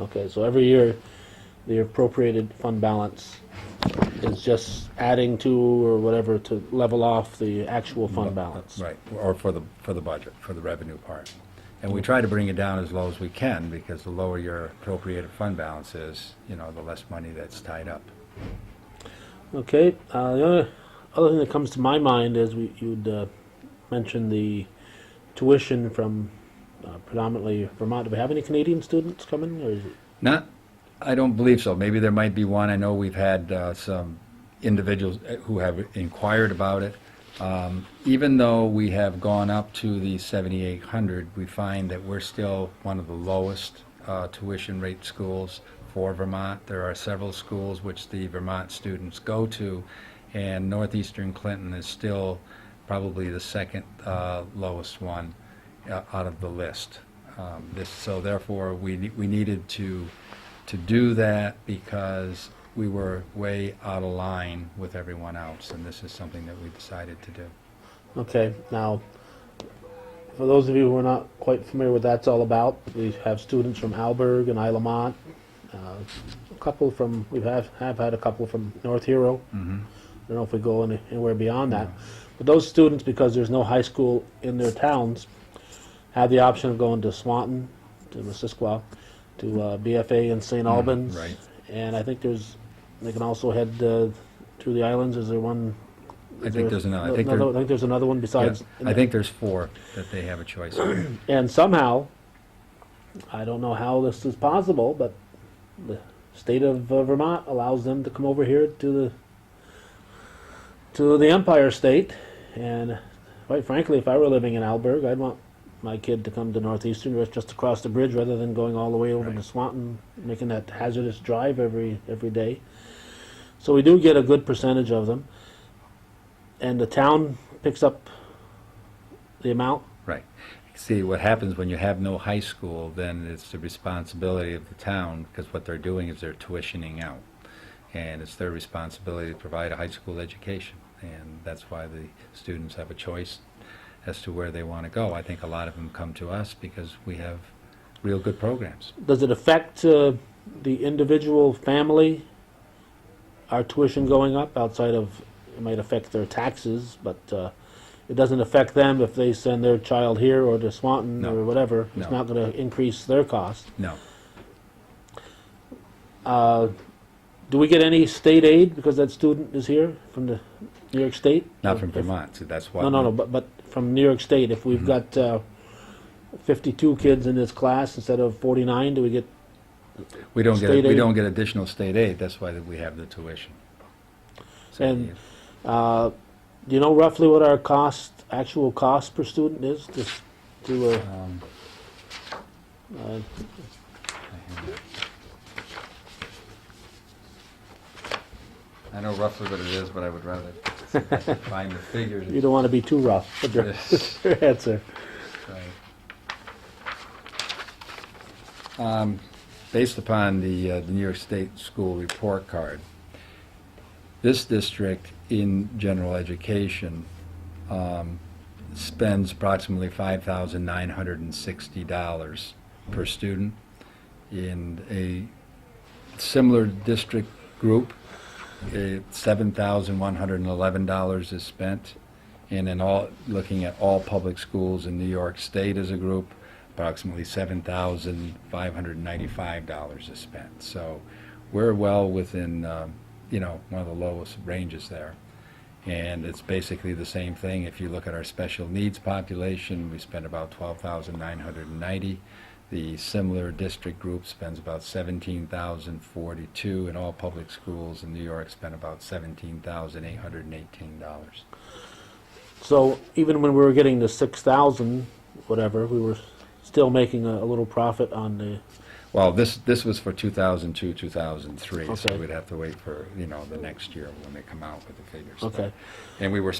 Okay, so every year, the appropriated fund balance is just adding to or whatever to level off the actual fund balance. Right, or for the budget, for the revenue part. And we try to bring it down as low as we can, because the lower your appropriated fund balance is, the less money that's tied up. Okay, the other thing that comes to my mind is you'd mentioned the tuition from predominantly Vermont. Do we have any Canadian students coming, or is it? Not, I don't believe so. Maybe there might be one. I know we've had some individuals who have inquired about it. Even though we have gone up to the 7,800, we find that we're still one of the lowest tuition rate schools for Vermont. There are several schools which the Vermont students go to, and Northeastern Clinton is still probably the second lowest one out of the list. So therefore, we needed to do that because we were way out of line with everyone else, and this is something that we decided to do. Okay, now, for those of you who are not quite familiar with what that's all about, we have students from Alberg and Isle Mont, a couple from, have had a couple from North Hero. Mm-hmm. I don't know if we go anywhere beyond that. But those students, because there's no high school in their towns, have the option of going to Swanton, to Missisquoi, to BFA in St. Albans. Right. And I think they can also head through the islands. Is there one? I think there's another. I think there's another one besides. I think there's 4 that they have a choice of. And somehow, I don't know how this is possible, but the state of Vermont allows them to come over here to the Empire State. And quite frankly, if I were living in Alberg, I'd want my kid to come to Northeastern just across the bridge rather than going all the way over to Swanton, making that hazardous drive every day. So we do get a good percentage of them. And the town picks up the amount. Right. See, what happens when you have no high school, then it's the responsibility of the town, because what they're doing is they're tuitioning out. And it's their responsibility to provide a high school education. And that's why the students have a choice as to where they want to go. I think a lot of them come to us because we have real good programs. Does it affect the individual family, our tuition going up, outside of, it might affect their taxes, but it doesn't affect them if they send their child here or to Swanton No. or whatever? It's No. not going to increase their cost. No. Do we get any state aid because that student is here from the New York State? Not from Vermont, so that's why. No, but from New York State, if we've got 52 kids in this class instead of 49, do we get We don't state get aid? additional state aid. That's why we have the tuition. So, And do you know roughly what our actual cost per student is? Just to I know roughly what it is, but I would rather find the figures. you don't want to be too rough with your answer. Based upon the New York State School Report Card, this district in general education spends approximately $5,960 per student. In a similar district group, $7,111 is spent. And in looking at all public schools in New York State as a group, approximately $7,595 is spent. So we're well within, one of the lowest ranges there. And it's basically the same thing. If you look at our special needs population, we spend about $12,990. The similar district group spends about $17,042, and all public schools in New York spend about $17,818. So even when we were getting the 6,000, whatever, we were still making a little profit on the. Well, this was for 2002, 2003, so Okay. we'd have to wait for, the next year when they come out with the figures. Okay. And we were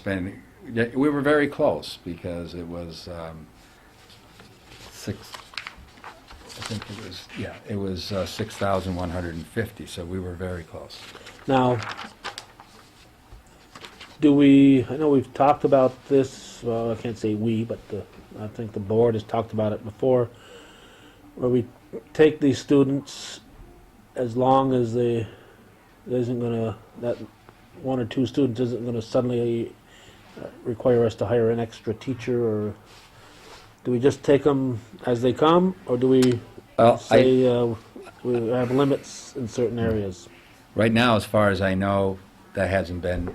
we were very close, because it was it was 6,150, so we were very close. Now, I know we've talked about this, well, I can't say we, but I think the board has talked about it before, where we take these students as long as there isn't gonna, that one or two students isn't gonna suddenly require us to hire an extra teacher, or do we just take them as they come, or do we Well, say we have limits in certain areas? right now, as far as I know, that hasn't been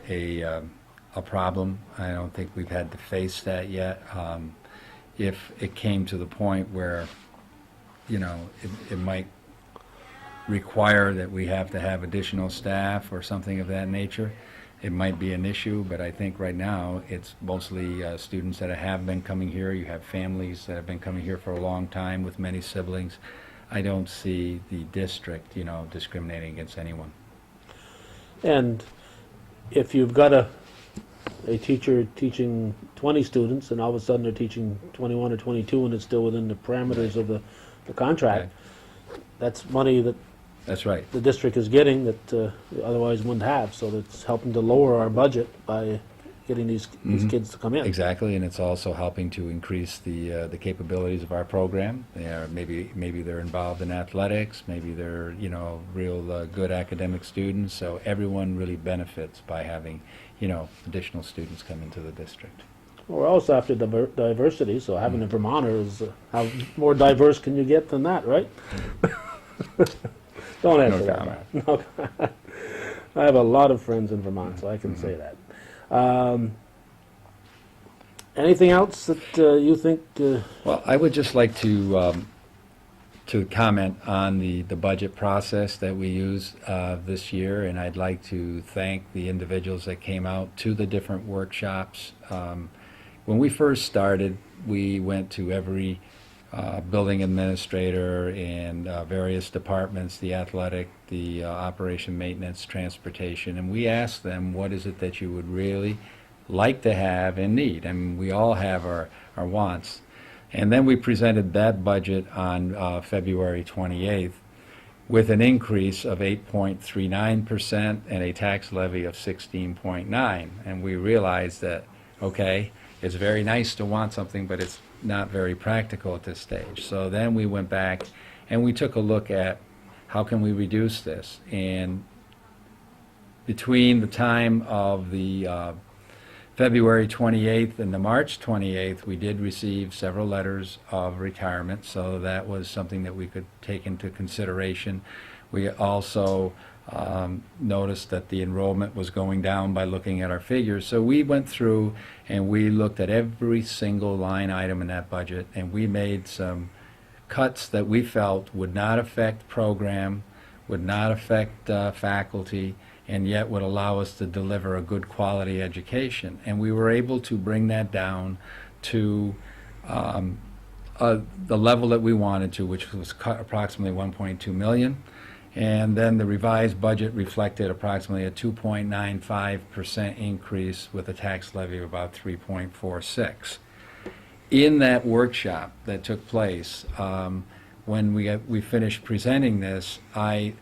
a problem. I don't think we've had to face that yet. If it came to the point where, you know, it might require that we have to have additional staff or something of that nature, it might be an issue, but I think right now it's mostly students that have been coming here. You have families that have been coming here for a long time with many siblings. I don't see the district, you know, discriminating against anyone. And if you've got a teacher teaching 20 students, and all of a sudden they're teaching 21 or 22, and it's still within the parameters of the contract, that's money that That's right. the district is getting that otherwise wouldn't have. So that's helping to lower our budget by getting these kids to come in. Exactly, and it's also helping to increase the capabilities of our program. They are, maybe they're involved in athletics, maybe they're, you know, real good academic students. So everyone really benefits by having, you know, additional students come into the district. Well, we're also after diversity, so having a Vermonter is how more diverse can you get than that, right? Don't answer No that. comment. No. I have a lot of friends in Vermont, so I can say that. Anything else that you think? Well, I would just like to comment on the budget process that we use this year, and I'd like to thank the individuals that came out to the different workshops. When we first started, we went to every building administrator and various departments, the athletic, the operation maintenance, transportation, and we asked them, what is it that you would really like to have and need? I mean, we all have our wants. And then we presented that budget on February 28th with an increase of 8.39% and a tax levy of 16.9. And we realized that, okay, it's very nice to want something, but it's not very practical at this stage. So then we went back and we took a look at how can we reduce this. And between the time of the February 28th and the March 28th, we did receive several letters of retirement, so that was something that we could take into consideration. We also noticed that the enrollment was going down by looking at our figures, so we went through and we looked at every single line item in that budget, and we made some cuts that we felt would not affect program, would not affect faculty, and yet would allow us to deliver a good quality education. And we were able to bring that down to the level that we wanted to, which was approximately 1.2 million. And then the revised budget reflected approximately a 2.95% increase with a tax levy of about 3.46. In that workshop that took place, when we finished presenting this, I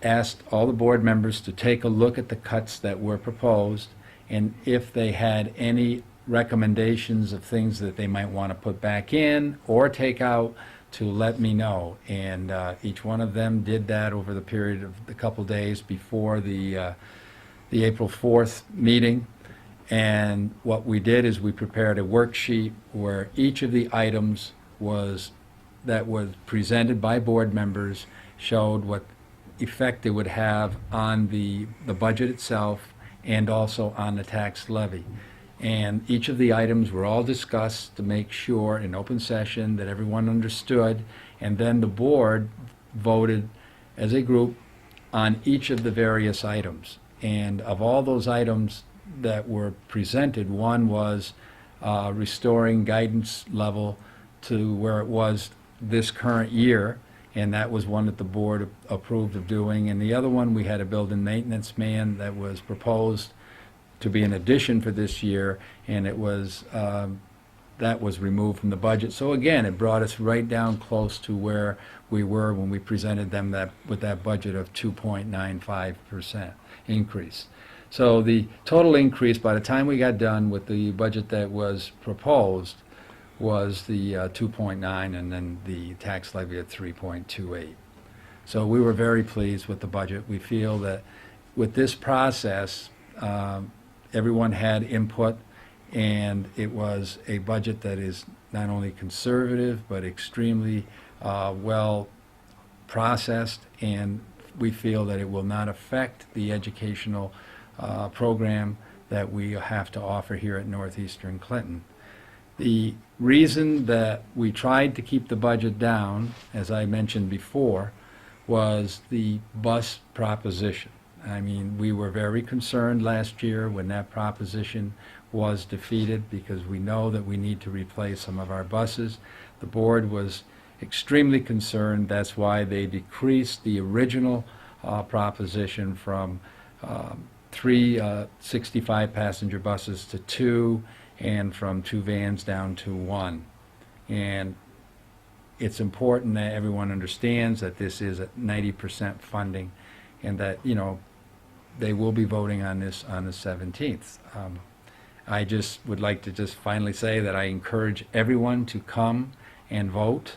asked all the board members to take a look at the cuts that were proposed, and if they had any recommendations of things that they might want to put back in or take out, to let me know. And each one of them did that over the period of the couple days before the April 4th meeting. And what we did is we prepared a worksheet where each of the items that was presented by board members showed what effect it would have on the budget itself and also on the tax levy. And each of the items were all discussed to make sure in open session that everyone understood, and then the board voted as a group on each of the various items. And of all those items that were presented, one was restoring guidance level to where it was this current year, and that was one that the board approved of doing. And the other one, we had a building maintenance man that was proposed to be an addition for this year, and it was that was removed from the budget. So again, it brought us right down close to where we were when we presented them with that budget of 2.95% increase. So the total increase by the time we got done with the budget that was proposed was the 2.9, and then the tax levy at 3.28. So we were very pleased with the budget. We feel that with this process, everyone had input, and it was a budget that is not only conservative, but extremely well processed, and we feel that it will not affect the educational program that we have to offer here at Northeastern Clinton. The reason that we tried to keep the budget down, as I mentioned before, was the bus proposition. I mean, we were very concerned last year when that proposition was defeated, because we know that we need to replace some of our buses. The board was extremely concerned. That's why they decreased the original proposition from 3 65-passenger buses to 2, and from 2 vans down to 1. And it's important that everyone understands that this is at 90% funding, and that, you know, they will be voting on this on the 17th. I just would like to just finally say that I encourage everyone to come and vote.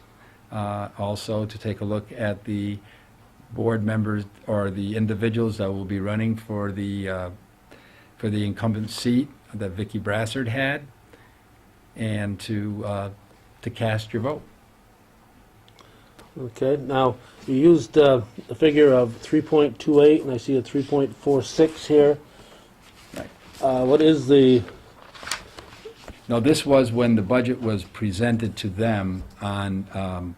Also to take a look at the board members or the individuals that will be running for the incumbent seat that Vicki Brassard had, and to cast your vote. Okay, now, you used a figure of 3.28, and I see a 3.46 here. Right. What is the, Now, this was when the budget was presented to them on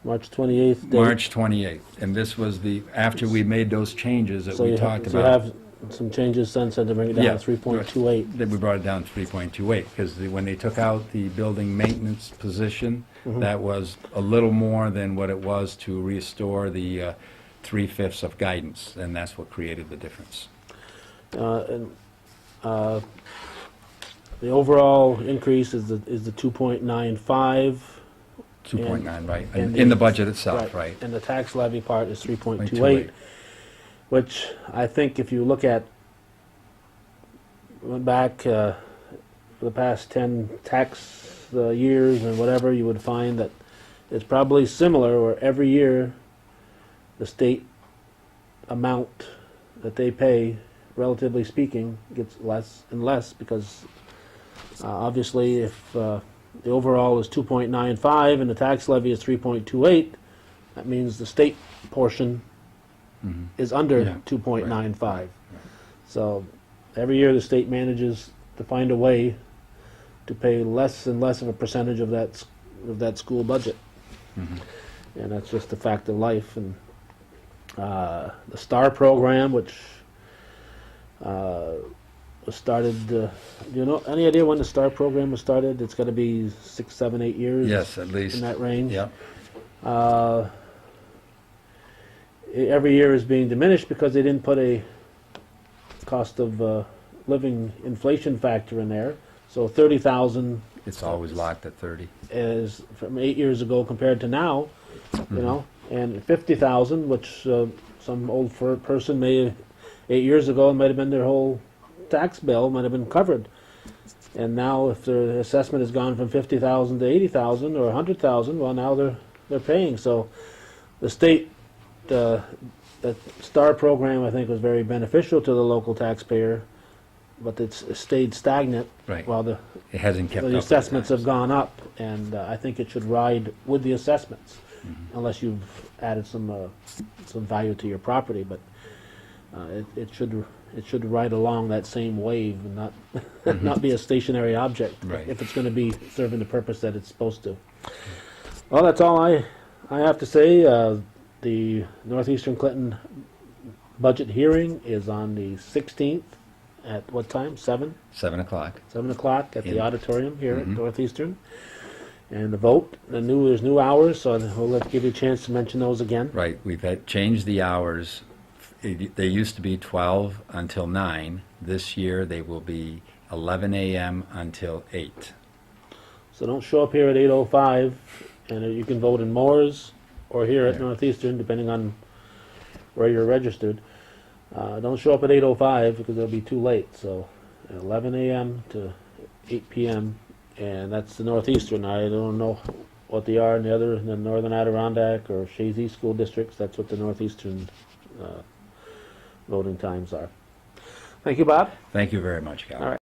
March 28th date? March 28th, and this was after we made those changes that we talked So about. you have some changes since then to bring it down Yeah, to 3.28. Then we brought it down to 3.28, because when they took out the building maintenance position, that was a little more than what it was to restore the 3/5 of guidance, and that's what created the difference. And the overall increase is the 2.95. 2.9, right, and in the budget itself, right. And the tax levy part is 3.28, 0.28. which I think if you look at, went back for the past 10 tax years and whatever, you would find that it's probably similar, where every year the state amount that they pay, relatively speaking, gets less and less, because obviously if the overall is 2.95 and the tax levy is 3.28, that means the state portion is under Yeah, 2.95. right. So every year the state manages to find a way to pay less and less of a percentage of that school budget, and that's just a fact of life. And the STAR program, which was started, do you know any idea when the STAR program was started? It's got to be 6, 7, 8 years. Yes, at least. In that range. Yeah. Every year is being diminished because they didn't put a cost of living inflation factor in there. So 30,000 It's always locked at 30. is from 8 years ago compared to now, you know, and 50,000, which some old person may 8 years ago, it might have been their whole tax bill, might have been covered. And now if their assessment has gone from 50,000 to 80,000 or 100,000, well, now they're paying. So the state, the STAR program, I think, was very beneficial to the local taxpayer, but it's stayed stagnant Right. while the It hasn't kept up. the with assessments times. have gone up, and I think it should ride with the assessments, unless you've added some value to your property. But it should ride along that same wave and not not be a stationary object, Right. if it's going to be serving the purpose that it's supposed to. Well, that's all I have to say. The Northeastern Clinton budget hearing is on the 16th. At what time? 7? 7 o'clock. 7 o'clock at the In- auditorium here at Northeastern. And the vote, there's new hours, so we'll give you a chance to mention those again. Right, we've changed the hours. They used to be 12 until 9. This year, they will be 11 a.m. until 8. So don't show up here at 8:05, and you can vote in Moore's or here at Yeah. Northeastern, depending on where you're registered. Don't show up at 8:05 because it'll be too late. So 11 a.m. to 8 p.m. and that's the Northeastern. I don't know what they are in the Northern Adirondack or Shazy school districts. That's what the Northeastern voting times are. Thank you, Bob. Thank you very much, Cal. All right.